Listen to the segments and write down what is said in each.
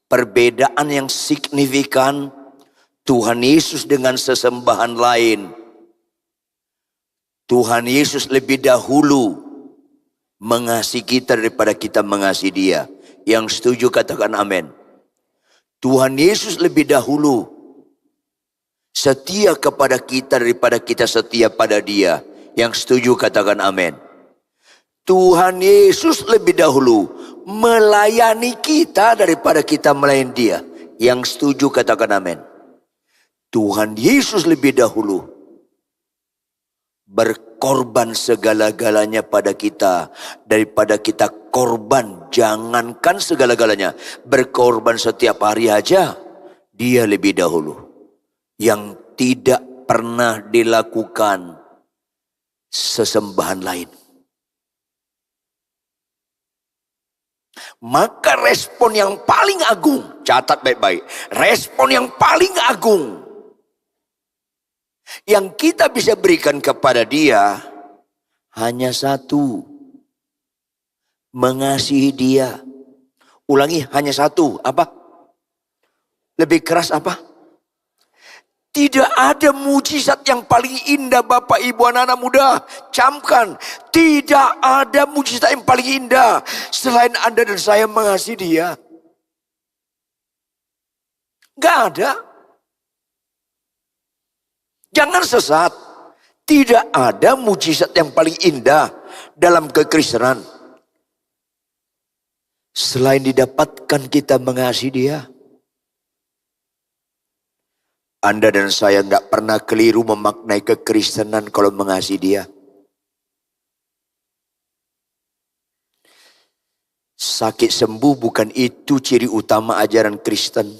perbedaan yang signifikan Tuhan Yesus dengan sesembahan lain. Tuhan Yesus lebih dahulu mengasihi kita daripada kita mengasihi dia. Yang setuju katakan amin. Tuhan Yesus lebih dahulu setia kepada kita daripada kita setia pada dia. Yang setuju katakan amin. Tuhan Yesus lebih dahulu melayani kita daripada kita melayani dia. Yang setuju katakan amin. Tuhan Yesus lebih dahulu berkorban segala-galanya pada kita daripada kita korban. Jangankan segala-galanya, berkorban setiap hari aja dia lebih dahulu. Yang tidak pernah dilakukan sesembahan lain. Maka respon yang paling agung, catat baik-baik, respon yang paling agung yang kita bisa berikan kepada dia hanya satu, mengasihi dia. Ulangi, hanya satu, apa? Lebih keras apa? Tidak ada mujizat yang paling indah Bapak Ibu anak-anak muda. Camkan, tidak ada mujizat yang paling indah selain Anda dan saya mengasihi dia. Gak ada. Jangan sesat. Tidak ada mujizat yang paling indah dalam kekristenan selain didapatkan kita mengasihi dia. Anda dan saya nggak pernah keliru memaknai kekristenan kalau mengasihi dia. Sakit sembuh bukan itu ciri utama ajaran Kristen.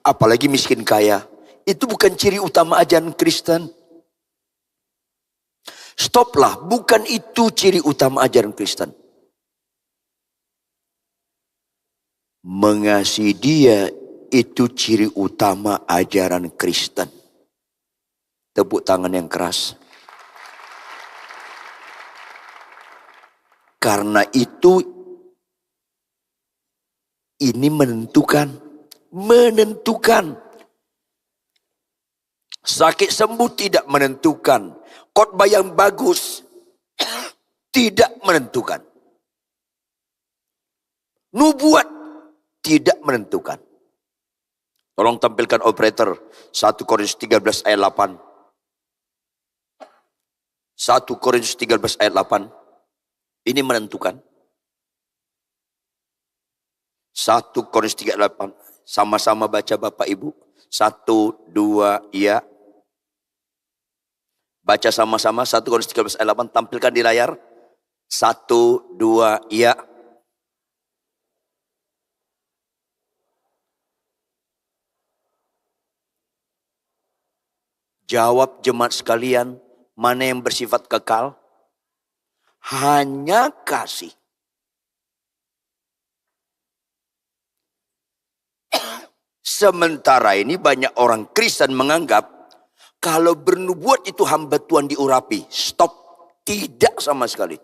Apalagi miskin kaya. Itu bukan ciri utama ajaran Kristen. Stoplah, bukan itu ciri utama ajaran Kristen. Mengasihi dia itu ciri utama ajaran Kristen. Tepuk tangan yang keras. Karena itu ini menentukan. Sakit sembuh tidak menentukan. Khotbah yang bagus tidak menentukan. Nubuat tidak menentukan. Tolong tampilkan operator 1 Korintus 13 ayat 8. 1 Korintus 13 ayat 8. Ini menentukan. 1 Korintus 13 ayat 8. Sama-sama baca Bapak Ibu. 1, 2, ya. Baca sama-sama 1 Korintus 13 ayat 8. Tampilkan di layar. 1, 2, ya. Jawab jemaat sekalian, mana yang bersifat kekal? Hanya kasih. Sementara ini banyak orang Kristen menganggap kalau bernubuat itu hamba Tuhan diurapi. Stop. Tidak sama sekali.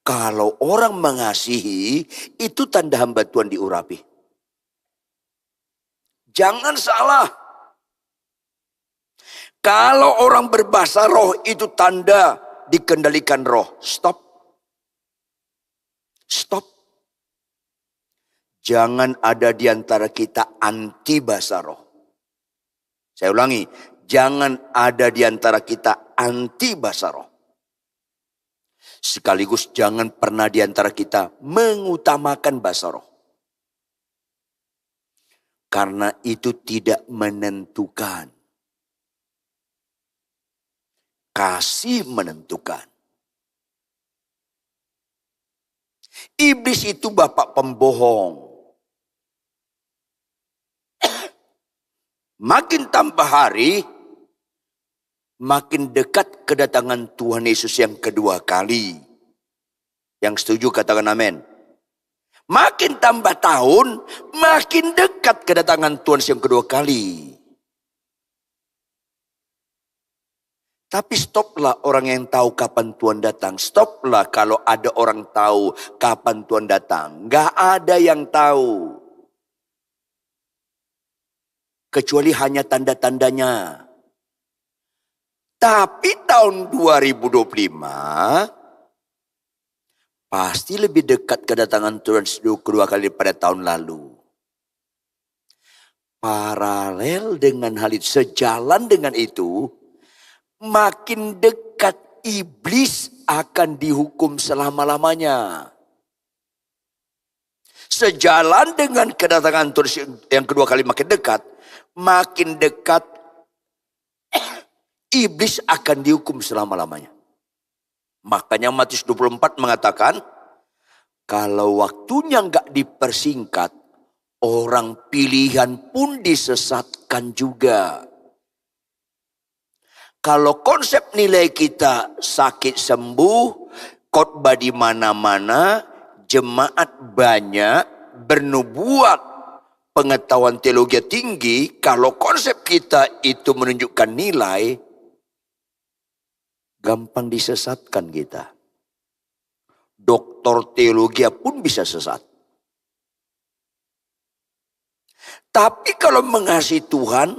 Kalau orang mengasihi itu tanda hamba Tuhan diurapi. Jangan salah. Kalau orang berbahasa roh itu tanda dikendalikan roh. Stop. Stop. Jangan ada di antara kita anti bahasa roh. Saya ulangi. Jangan ada di antara kita anti bahasa roh. Sekaligus jangan pernah di antara kita mengutamakan bahasa roh. Karena itu tidak menentukan. Kasih menentukan. Iblis itu bapak pembohong. Makin tambah hari, makin dekat kedatangan Tuhan Yesus yang kedua kali. Yang setuju katakan amin. Makin tambah tahun, makin dekat kedatangan Tuhan Yesus yang kedua kali. Tapi stoplah orang yang tahu kapan Tuhan datang. Stoplah kalau ada orang tahu kapan Tuhan datang. Gak ada yang tahu. Kecuali hanya tanda-tandanya. Tapi tahun 2025 pasti lebih dekat kedatangan Tuhan kedua kali pada tahun lalu. Paralel dengan hal itu, sejalan dengan itu, makin dekat iblis akan dihukum selama-lamanya. Sejalan dengan kedatangan Tuhan yang kedua kali makin dekat iblis akan dihukum selama-lamanya. Makanya Matius 24 mengatakan, kalau waktunya enggak dipersingkat, orang pilihan pun disesatkan juga. Kalau konsep nilai kita sakit sembuh, khotbah di mana-mana, jemaat banyak, bernubuat, pengetahuan teologi tinggi, kalau konsep kita itu menunjukkan nilai, gampang disesatkan kita. Doktor teologi pun bisa sesat. Tapi kalau mengasihi Tuhan,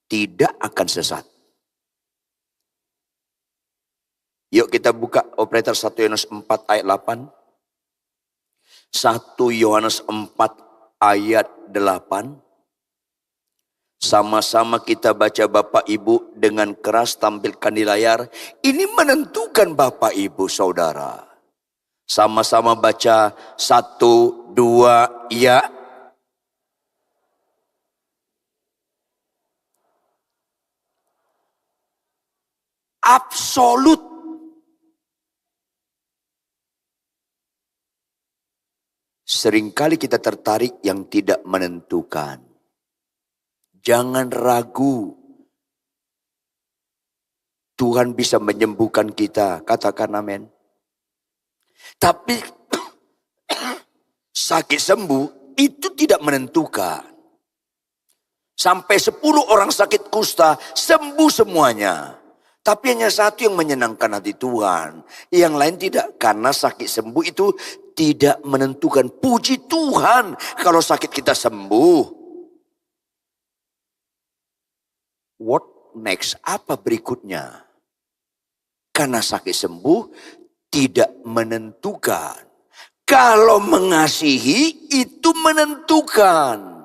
tidak akan sesat. Yuk kita buka operator 1 Yohanes 4 ayat 8. 1 Yohanes 4 ayat 8. Sama-sama kita baca Bapak Ibu dengan keras, tampilkan di layar. Ini menentukan Bapak Ibu Saudara. Sama-sama baca 1, 2, ya. Absolut. Seringkali kita tertarik yang tidak menentukan. Jangan ragu. Tuhan bisa menyembuhkan kita. Katakan amin. Tapi sakit sembuh itu tidak menentukan. Sampai 10 orang sakit kusta sembuh semuanya. Tapi hanya satu yang menyenangkan hati Tuhan. Yang lain tidak. Karena sakit sembuh itu tidak menentukan. Puji Tuhan kalau sakit kita sembuh. What next? Apa berikutnya? Karena sakit sembuh tidak menentukan. Kalau mengasihi itu menentukan.